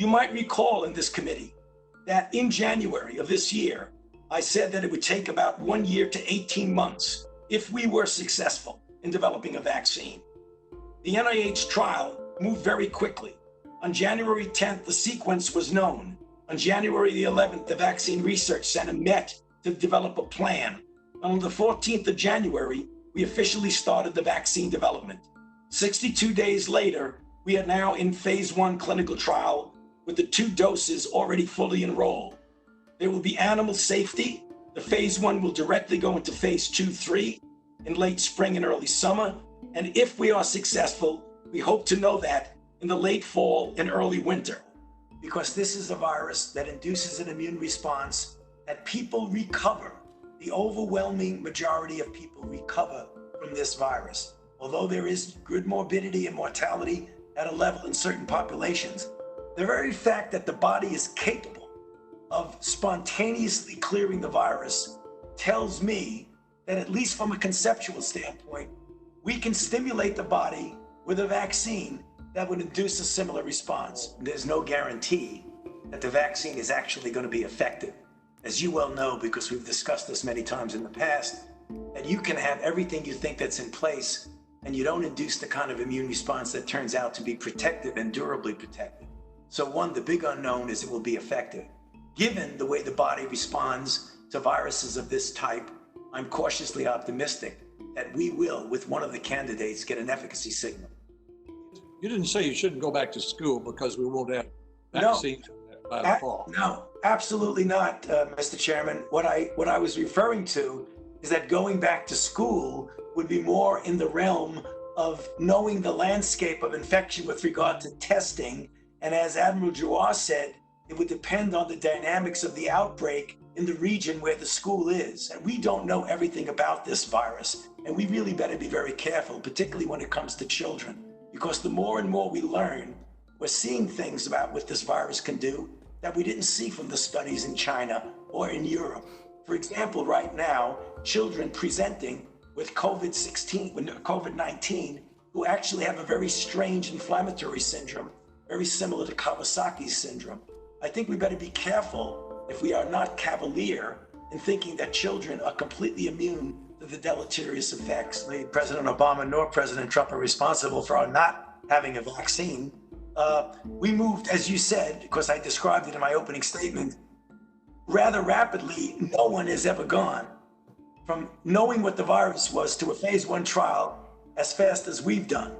You might recall in this committee that in January of this year, I said that it would take about 1 year to 18 months if we were successful in developing a vaccine. The NIH trial moved very quickly. On January 10th, the sequence was known. On January the 11th, the Vaccine Research Center met to develop a plan. On the 14th of January, we officially started the vaccine development. 62 days later, we are now in phase 1 clinical trial with the 2 doses already fully enrolled. There will be animal safety. The phase 1 will directly go into phase 2-3 in late spring and early summer. And if we are successful, we hope to know that in the late fall and early winter. Because this is a virus that induces an immune response that people recover. The overwhelming majority of people recover from this virus. Although there is good morbidity and mortality at a level in certain populations, the very fact that the body is capable of spontaneously clearing the virus tells me that, at least from a conceptual standpoint, we can stimulate the body with a vaccine that would induce a similar response. There's no guarantee that the vaccine is actually going to be effective. As you well know, because we've discussed this many times in the past, that you can have everything you think that's in place and you don't induce the kind of immune response that turns out to be protective and durably protective. So one, the big unknown is it will be effective. Given the way the body responds to viruses of this type, I'm cautiously optimistic that we will, with one of the candidates, get an efficacy signal. You didn't say you shouldn't go back to school because we won't have vaccines by the fall. No, absolutely not, Mr. Chairman. What I was referring to is that going back to school would be more in the realm of knowing the landscape of infection with regard to testing. And as Admiral Giroir said, it would depend on the dynamics of the outbreak in the region where the school is. And we don't know everything about this virus. And we really better be very careful, particularly when it comes to children, because the more and more we learn, we're seeing things about what this virus can do that we didn't see from the studies in China or in Europe. For example, right now, children presenting with COVID-19 who actually have a very strange inflammatory syndrome, very similar to Kawasaki's syndrome. I think we better be careful if we are not cavalier in thinking that children are completely immune to the deleterious effects. Neither President Obama nor President Trump are responsible for our not having a vaccine. We moved, as you said, because I described it in my opening statement, rather rapidly. No one has ever gone from knowing what the virus was to a phase 1 trial as fast as we've done.